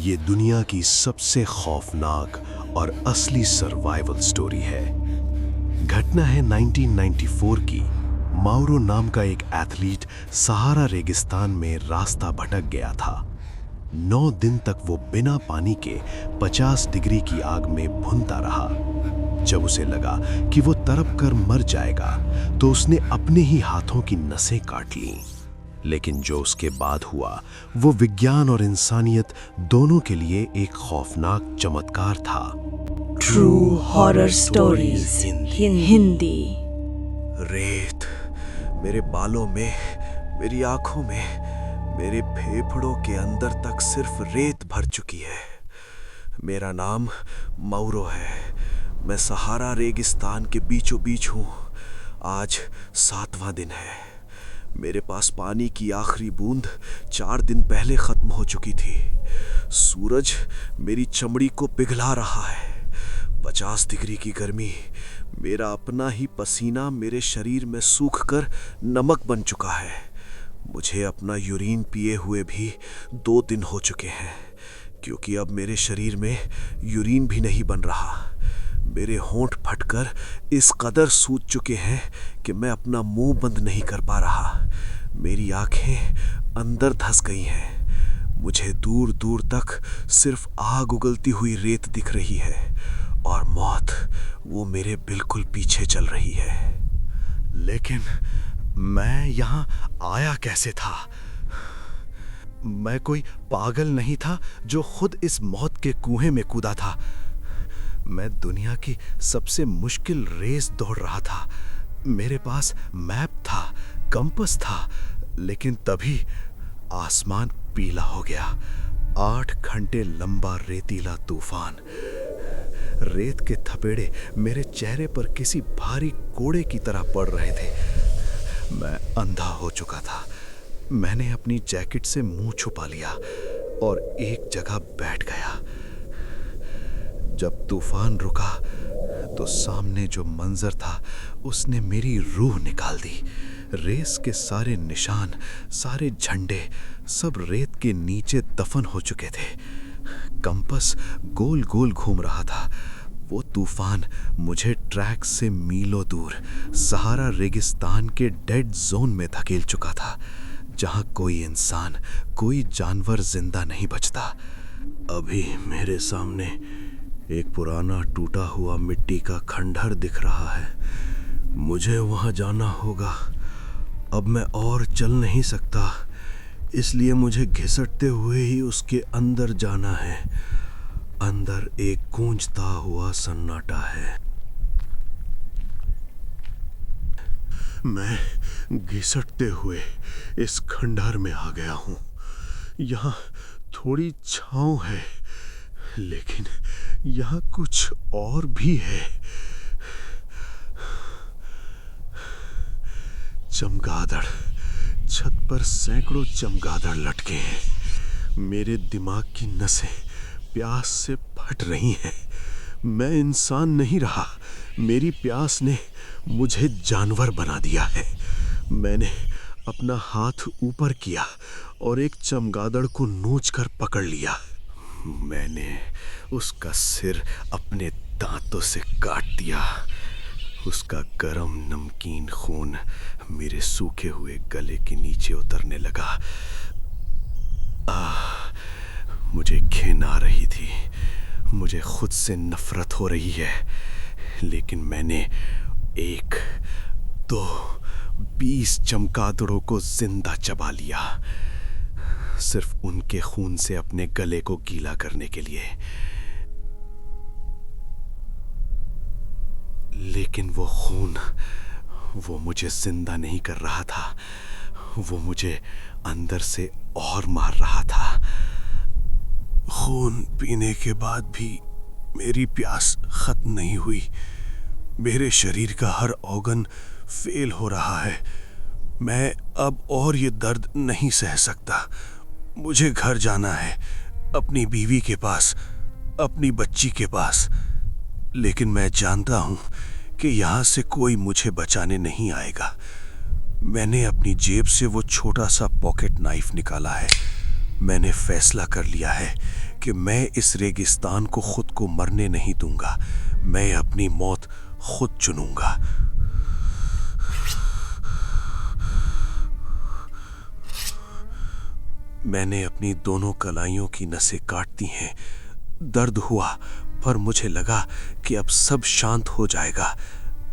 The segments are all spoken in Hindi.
ये दुनिया की सबसे खौफनाक और असली सर्वाइवल स्टोरी है। घटना है 1994 की। माउरो नाम का एक एथलीट सहारा रेगिस्तान में रास्ता भटक गया था। 9 दिन तक वो बिना पानी के 50 डिग्री की आग में भुनता रहा। जब उसे लगा कि वो तड़प कर मर जाएगा, तो उसने अपने ही हाथों की नसें काट लीं। लेकिन जो उसके बाद हुआ, वो विज्ञान और इंसानियत दोनों के लिए एक खौफनाक चमत्कार था। True horror stories Hindi. रेत मेरे बालों में, मेरी आंखों में, मेरे फेफड़ों के अंदर तक सिर्फ रेत भर चुकी है। मेरा नाम माउरो है। मैं सहारा रेगिस्तान के बीचों बीच हूँ। आज 7वां दिन है। मेरे पास पानी की आखिरी बूंद 4 दिन पहले खत्म हो चुकी थी। सूरज मेरी चमड़ी को पिघला रहा है। 50 डिग्री की गर्मी, मेरा अपना ही पसीना मेरे शरीर में सूखकर नमक बन चुका है। मुझे अपना यूरिन पिए हुए भी 2 दिन हो चुके हैं, क्योंकि अब मेरे शरीर में यूरिन भी नहीं बन रहा। मेरे होंठ फटकर इस कदर सूज चुके हैं कि मैं अपना मुंह बंद नहीं कर पा रहा। मेरी आंखें अंदर धंस गई हैं। मुझे दूर दूर तक सिर्फ आग उगलती हुई रेत दिख रही है, और मौत वो मेरे बिल्कुल पीछे चल रही है। लेकिन मैं यहाँ आया कैसे था? मैं कोई पागल नहीं था जो खुद इस मौत के कुएं में कूदा था। मैं दुनिया की सबसे मुश्किल रेस दौड़ रहा था। मेरे पास मैप था, कंपास था, लेकिन तभी आसमान पीला हो गया। 8 घंटे लंबा रेतीला तूफान। रेत के थपेड़े मेरे चेहरे पर किसी भारी कोड़े की तरह पड़ रहे थे। मैं अंधा हो चुका था। मैंने अपनी जैकेट से मुंह छुपा लिया और एक जगह बैठ गया। जब तूफान रुका तो सामने जो मंजर था, उसने मेरी रूह निकाल दी। रेस के सारे निशान, सारे झंडे, सब रेत के नीचे दफन हो चुके थे। कंपास गोल गोल घूम रहा था। वो तूफान मुझे ट्रैक से मीलों दूर सहारा रेगिस्तान के डेड जोन में धकेल चुका था, जहां कोई इंसान, कोई जानवर जिंदा नहीं बचता। अभी मेरे सामने एक पुराना टूटा हुआ मिट्टी का खंडहर दिख रहा है। मुझे वहां जाना होगा। अब मैं और चल नहीं सकता, इसलिए मुझे घिसटते हुए ही उसके अंदर जाना है। अंदर एक गूंजता हुआ सन्नाटा है। मैं घिसटते हुए इस खंडहर में आ गया हूं। यहाँ थोड़ी छांव है, लेकिन यहाँ कुछ और भी है। चमगादड़, छत पर सैकड़ों चमगादड़ लटके हैं। मेरे दिमाग की नसें प्यास से फट रही हैं। मैं इंसान नहीं रहा। मेरी प्यास ने मुझे जानवर बना दिया है। मैंने अपना हाथ ऊपर किया और एक चमगादड़ को नोच कर पकड़ लिया। मैंने उसका सिर अपने दांतों से काट दिया। उसका गर्म नमकीन खून मेरे सूखे हुए गले के नीचे उतरने लगा। मुझे घिन आ रही थी। मुझे खुद से नफरत हो रही है। लेकिन मैंने 1, 2, 20 चमगादड़ों को जिंदा चबा लिया, सिर्फ उनके खून से अपने गले को गीला करने के लिए। लेकिन वो खून, वो मुझे जिंदा नहीं कर रहा था। वो मुझे अंदर से और मार रहा था। खून पीने के बाद भी मेरी प्यास खत्म नहीं हुई। मेरे शरीर का हर ऑर्गन फेल हो रहा है। मैं अब और ये दर्द नहीं सह सकता। मुझे घर जाना है, अपनी बीवी के पास, अपनी बच्ची के पास। लेकिन मैं जानता हूं कि यहाँ से कोई मुझे बचाने नहीं आएगा। मैंने अपनी जेब से वो छोटा सा पॉकेट नाइफ निकाला है। मैंने फैसला कर लिया है कि मैं इस रेगिस्तान को खुद को मरने नहीं दूंगा। मैं अपनी मौत खुद चुनूंगा। मैंने अपनी दोनों कलाइयों की नसें काट दी हैं। दर्द हुआ, पर मुझे लगा कि अब सब शांत हो जाएगा।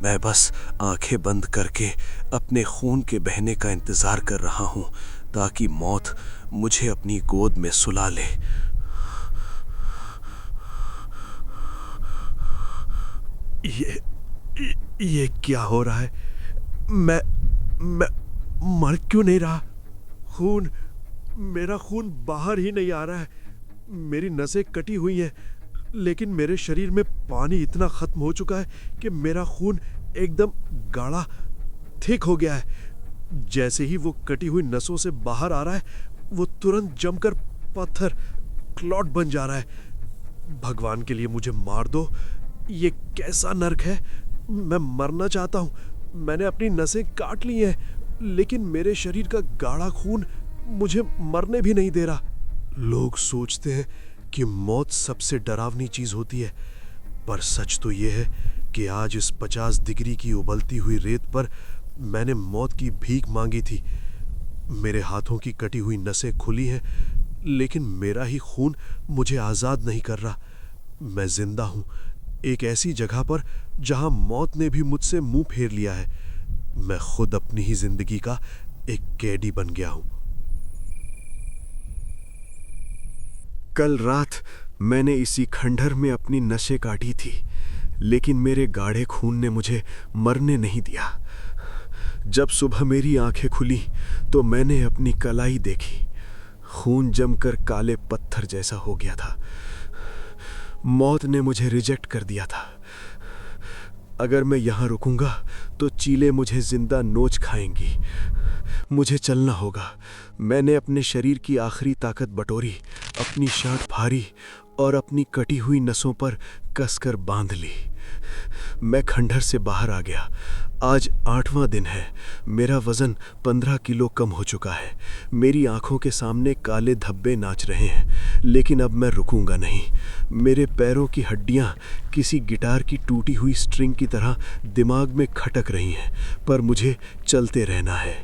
मैं बस आंखें बंद करके अपने खून के बहने का इंतजार कर रहा हूं, ताकि मौत मुझे अपनी गोद में सुला ले। ये क्या हो रहा है? मैं मर क्यों नहीं रहा? मेरा खून बाहर ही नहीं आ रहा है। मेरी नसें कटी हुई हैं, लेकिन मेरे शरीर में पानी इतना खत्म हो चुका है कि मेरा खून एकदम गाढ़ा थिक हो गया है। जैसे ही वो कटी हुई नसों से बाहर आ रहा है, वो तुरंत जमकर पत्थर क्लॉट बन जा रहा है। भगवान के लिए मुझे मार दो। ये कैसा नर्क है? मैं मरना चाहता हूं। मैंने अपनी नसें काट ली हैं, लेकिन मेरे शरीर का गाढ़ा खून मुझे मरने भी नहीं दे रहा। लोग सोचते हैं कि मौत सबसे डरावनी चीज होती है, पर सच तो यह है कि आज इस 50 डिग्री की उबलती हुई रेत पर मैंने मौत की भीख मांगी थी। मेरे हाथों की कटी हुई नसें खुली हैं, लेकिन मेरा ही खून मुझे आजाद नहीं कर रहा। मैं जिंदा हूं, एक ऐसी जगह पर जहां मौत ने भी मुझसे मुंह फेर लिया है। मैं खुद अपनी ही जिंदगी का एक कैदी बन गया हूं। कल रात मैंने इसी खंडहर में अपनी नसें काटी थी, लेकिन मेरे गाढ़े खून ने मुझे मरने नहीं दिया। जब सुबह मेरी आंखें खुली तो मैंने अपनी कलाई देखी। खून जमकर काले पत्थर जैसा हो गया था। मौत ने मुझे रिजेक्ट कर दिया था। अगर मैं यहां रुकूंगा तो चीलें मुझे जिंदा नोच खाएंगी। मुझे चलना होगा। मैंने अपने शरीर की आखिरी ताकत बटोरी, अपनी शर्ट फाड़ी और अपनी कटी हुई नसों पर कसकर बांध ली। मैं खंडहर से बाहर आ गया। आज 8वां दिन है। मेरा वजन 15 किलो कम हो चुका है। मेरी आंखों के सामने काले धब्बे नाच रहे हैं, लेकिन अब मैं रुकूंगा नहीं। मेरे पैरों की हड्डियां किसी गिटार की टूटी हुई स्ट्रिंग की तरह दिमाग में खटक रही हैं, पर मुझे चलते रहना है।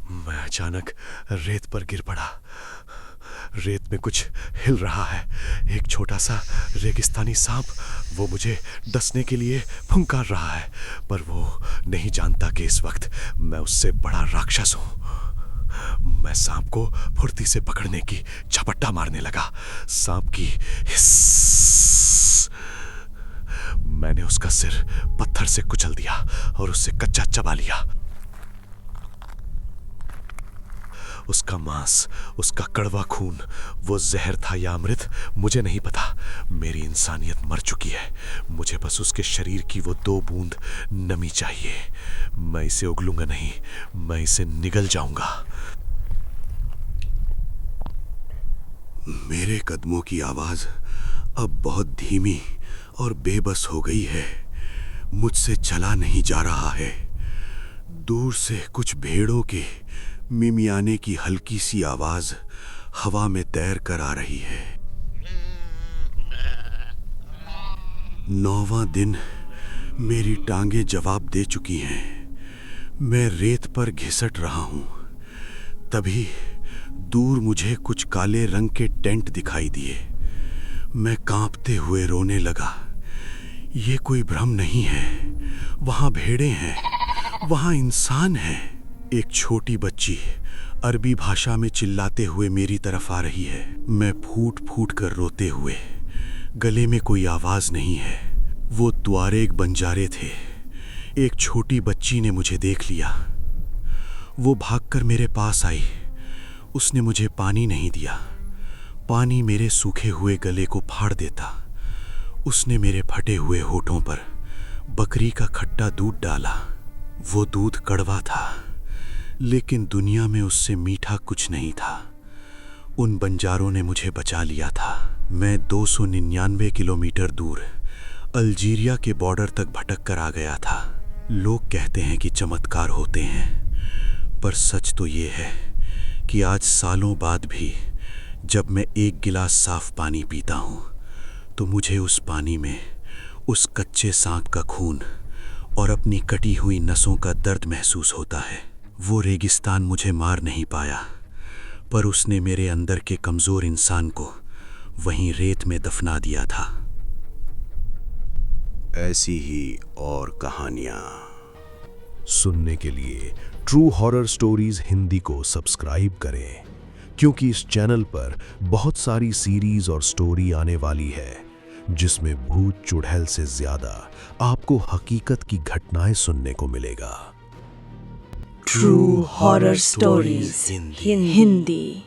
मैं अचानक रेत पर गिर पड़ा। रेत में कुछ हिल रहा है। एक छोटा सा रेगिस्तानी सांप वो मुझे डसने के लिए फुंकार रहा है, पर वो नहीं जानता कि इस वक्त मैं उससे बड़ा राक्षस हूं। मैं सांप को फुर्ती से पकड़ने की झपट्टा मारने लगा। सांप की हिस्स। मैंने उसका सिर पत्थर से कुचल दिया और उससे कच्चा चबा लिया। उसका मांस, उसका कड़वा खून, वो जहर था या अमृत, मुझे नहीं पता। मेरी इंसानियत मर चुकी है। मुझे बस उसके शरीर की वो 2 बूंद नमी चाहिए। मैं इसे उगलूंगा नहीं, मैं इसे निगल जाऊंगा। मेरे कदमों की आवाज अब बहुत धीमी और बेबस हो गई है। मुझसे चला नहीं जा रहा है। दूर से कुछ भेड़ों के मिमियाने की हल्की सी आवाज हवा में तैर कर आ रही है। 9वां दिन। मेरी टांगें जवाब दे चुकी हैं। मैं रेत पर घिसट रहा हूं। तभी दूर मुझे कुछ काले रंग के टेंट दिखाई दिए। मैं कांपते हुए रोने लगा। ये कोई भ्रम नहीं है। वहां भेड़ें हैं, वहां इंसान हैं। एक छोटी बच्ची अरबी भाषा में चिल्लाते हुए मेरी तरफ आ रही है। मैं फूट फूट कर रोते हुए। गले में कोई आवाज नहीं है। वो तुआरेग बंजारे थे। एक छोटी बच्ची ने मुझे देख लिया। वो भागकर मेरे पास आई। उसने मुझे पानी नहीं दिया। पानी मेरे सूखे हुए गले को फाड़ देता। उसने मेरे फटे हुए होठों पर बकरी का खट्टा दूध डाला। वो दूध कड़वा था, लेकिन दुनिया में उससे मीठा कुछ नहीं था। उन बंजारों ने मुझे बचा लिया था। मैं 299 किलोमीटर दूर अल्जीरिया के बॉर्डर तक भटक कर आ गया था। लोग कहते हैं कि चमत्कार होते हैं, पर सच तो ये है कि आज सालों बाद भी जब मैं एक गिलास साफ पानी पीता हूँ तो मुझे उस पानी में उस कच्चे सांप का खून और अपनी कटी हुई नसों का दर्द महसूस होता है। वो रेगिस्तान मुझे मार नहीं पाया, पर उसने मेरे अंदर के कमज़ोर इंसान को वहीं रेत में दफना दिया था। ऐसी ही और कहानियां सुनने के लिए ट्रू हॉरर स्टोरीज हिंदी को सब्सक्राइब करें, क्योंकि इस चैनल पर बहुत सारी सीरीज और स्टोरी आने वाली है जिसमें भूत चुड़ैल से ज्यादा आपको हकीकत की घटनाएं सुनने को मिलेगा। True horror stories Hindi.